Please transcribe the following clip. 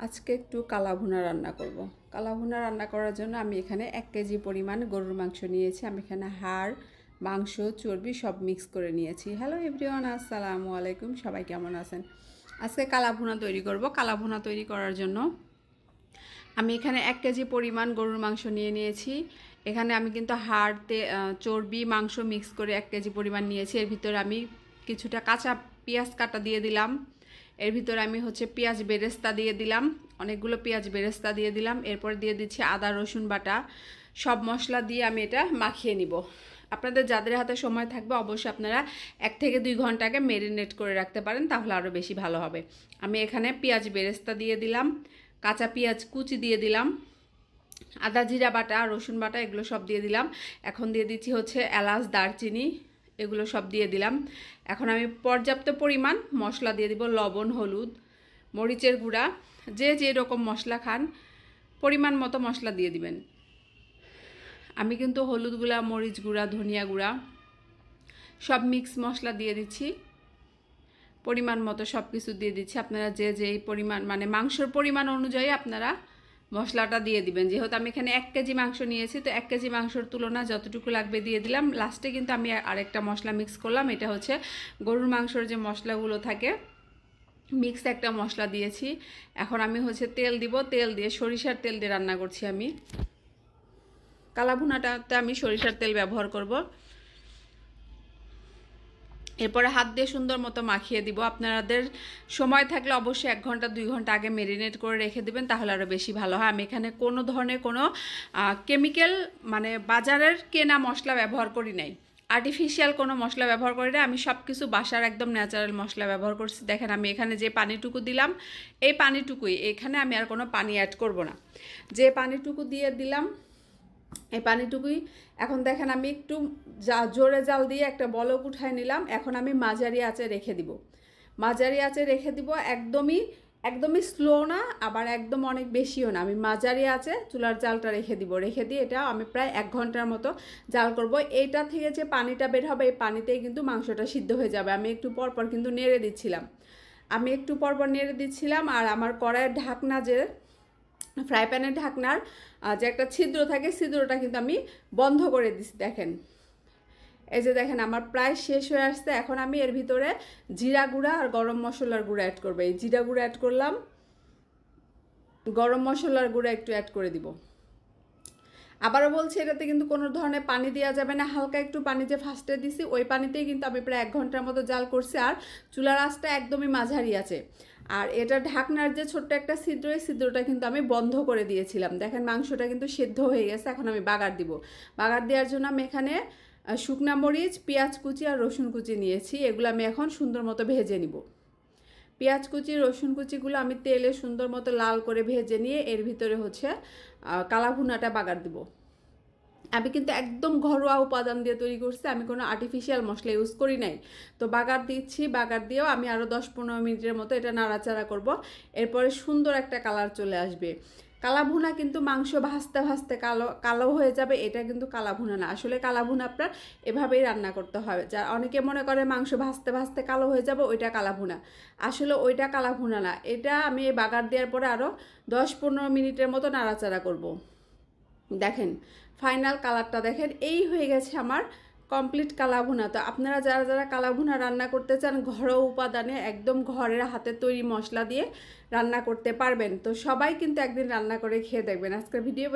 আজকে একটু কালা ভুনা রান্না করব। কালা ভুনা রান্না করার জন্য আমি এখানে 1 কেজি পরিমাণ গরুর মাংস নিয়েছি। আমি এখানে হাড়, মাংস, চর্বি সব মিক্স করে নিয়েছি। হ্যালো এভরিওয়ান, আসসালামু আলাইকুম। সবাই কেমন আছেন? আজকে কালা ভুনা তৈরি করব। কালা ভুনা তৈরি করার জন্য আমি এখানে 1 কেজি পরিমাণ গরুর মাংস নিয়ে নিয়েছি। এখানে আমি কিন্তু হাড়, চর্বি, মাংস মিক্স করে 1 কেজি পরিমাণ নিয়েছি। এর ভিতরে আমি কিছুটা কাঁচা পেঁয়াজ কাটা দিয়ে দিলাম। এর ভিতরে আমি পেঁয়াজ বেরেস্তা দিয়ে দিলাম, অনেকগুলো পেঁয়াজ বেরেস্তা দিয়ে দিলাম। এরপর দিয়ে দিচ্ছি আদা রসুন বাটা। সব মশলা দিয়ে আমি এটা মাখিয়ে নিব। আপনাদের যাদের হাতে সময় থাকবে অবশ্যই আপনারা 1 থেকে 2 ঘন্টা আগে ম্যারিনেট করে রাখতে পারেন, তাহলে আরও বেশি ভালো হবে। আমি এখানে পেঁয়াজ বেরেস্তা দিয়ে দিলাম, কাঁচা পেঁয়াজ কুচি দিয়ে দিলাম, আদা জিরা বাটা, রসুন বাটা এগুলো সব দিয়ে দিলাম। এখন দিয়ে দিচ্ছি এলাচ, দারচিনি, এগুলো সব দিয়ে দিলাম। এখন আমি পর্যাপ্ত পরিমাণ মশলা দিয়ে দিব, লবণ, হলুদ, মরিচের গুঁড়া, যে যেরকম মশলা খান পরিমাণ মতো মশলা দিয়ে দিবেন। আমি কিন্তু হলুদ গুঁড়া, মরিচ গুঁড়া, ধনিয়া গুঁড়া সব মিক্স মশলা দিয়ে দিচ্ছি। পরিমাণ মতো সব কিছু দিয়ে দিচ্ছি। আপনারা যে যেই পরিমাণ মানে মাংসর পরিমাণ অনুযায়ী আপনারা মশলাটা দিয়ে দিবেন। যেহেতু আমি এখানে 1 কেজি মাংস নিয়েছি, তো 1 কেজি মাংসর তুলনা যতটুকু লাগবে দিয়ে দিলাম। লাস্টে কিন্তু আমি আরেকটা মশলা মিক্স করলাম। এটা গরুর মাংসর যে মশলাগুলো থাকে, মিক্স একটা মশলা দিয়েছি। এখন আমি তেল দিব। তেল দিয়ে, সরিষার তেল দিয়ে রান্না করছি আমি। কালা ভুনাটাতে আমি সরিষার তেল ব্যবহার করব। এরপরে হাত দিয়ে সুন্দর মতো মাখিয়ে দিব। আপনাদের সময় থাকলে অবশ্যই 1 ঘন্টা 2 ঘন্টা আগে ম্যারিনেট করে রেখে দেবেন, তাহলে আরও বেশি ভালো হয়। আমি এখানে কোনো ধরনের কোনো কেমিক্যাল মানে বাজারের কেনা মশলা ব্যবহার করি নাই, আর্টিফিশিয়াল কোনো মশলা ব্যবহার করি না। আমি সব কিছু বাসার একদম ন্যাচারাল মশলা ব্যবহার করছি। দেখেন আমি এখানে যে পানিটুকু দিলাম, এই পানিটুকুই, এখানে আমি আর কোনো পানি অ্যাড করব না। যে পানিটুকু দিয়ে দিলাম এই পানিটুকুই। এখন দেখেন আমি একটু জোরে জাল দিয়ে একটা বলক উঠায় নিলাম। এখন আমি মাঝারি আঁচে রেখে দিব। মাঝারি আঁচে রেখে দিব, একদমই স্লো না, আবার একদম অনেক বেশিও না। আমি মাঝারি আঁচে চুলার জালটা রেখে দিব। রেখে দিয়ে এটা আমি প্রায় 1 ঘন্টার মতো জাল করব। এইটা থেকে যে পানিটা বের হবে, এই পানিতেই কিন্তু মাংসটা সিদ্ধ হয়ে যাবে। আমি একটু পরপর কিন্তু নেড়ে দিচ্ছিলাম। আর আমার কড়াইয়ের ঢাকনা, যে ফ্রাই প্যানের ঢাকনার যে একটা ছিদ্র থাকে, ছিদ্রটা কিন্তু আমি বন্ধ করে দিচ্ছি। দেখেন, এই যে দেখেন আমার প্রায় শেষ হয়ে আসছে। এখন আমি এর ভিতরে জিরা গুঁড়া আর গরম মশলার গুঁড়া অ্যাড করবো। এই জিরা গুঁড়া অ্যাড করলাম, গরম মশলার গুঁড়া একটু অ্যাড করে দিব। আবারও বলছি, এটাতে কিন্তু কোনো ধরনের পানি দেওয়া যাবে না। হালকা একটু পানি যে ফার্স্টে দিছি, ওই পানিতেই কিন্তু আমি প্রায় 1 ঘন্টার মতো জাল করছি। আর চুলার আঁচটা একদমই মাঝারি আছে। আর এটা ঢাকনার যে ছোট্ট একটা ছিদ্র, এই ছিদ্রটা কিন্তু আমি বন্ধ করে দিয়েছিলাম। দেখেন মাংসটা কিন্তু সেদ্ধ হয়ে গেছে। এখন আমি বাগার দিব। বাগার দেওয়ার জন্য আমি এখানে শুকনা মরিচ, পেঁয়াজ কুচি আর রসুন কুচি নিয়েছি। এগুলো আমি এখন সুন্দর মতো ভেজে নিব। পেঁয়াজ কুচি, রসুন কুচিগুলো আমি তেলে সুন্দর মতো লাল করে ভেজে নিয়ে এর ভিতরে কালা ভুনাটা বাগার দিব। আমি কিন্তু একদম ঘরোয়া উপাদান দিয়ে তৈরি করছি, আমি কোনো আর্টিফিশিয়াল মশলা ইউজ করি নাই। তো বাগার দিচ্ছি। বাগার দিয়েও আমি আরও 10-15 মিনিটের মতো এটা নাড়াচাড়া করব। এরপরে সুন্দর একটা কালার চলে আসবে। কালা ভুনা কিন্তু মাংস ভাজতে ভাজতে কালো কালো হয়ে যাবে, এটা কিন্তু কালা ভুনা না। আসলে কালা ভুনা আপনার এভাবেই রান্না করতে হবে। যা অনেকে মনে করে মাংস ভাজতে ভাজতে কালো হয়ে যাবে, ওইটা কালা ভুনা। আসলে ওইটা কালা ভুনা না। এটা আমি বাগার দেওয়ার পরে আরও 10-15 মিনিটের মতো নাড়াচাড়া করব। দেখেন ফাইনাল কালারটা দেখেন, এই হয়ে গেছে আমার কমপ্লিট কালা ভুনা। তো আপনারা যারা যারা কালা ভুনা রান্না করতে চান, ঘরোয়া উপাদানে একদম ঘরের হাতে তৈরি মশলা দিয়ে রান্না করতে পারবেন। তো সবাই কিন্তু একদিন রান্না করে খেয়ে দেখবেন। আজকের ভিডিও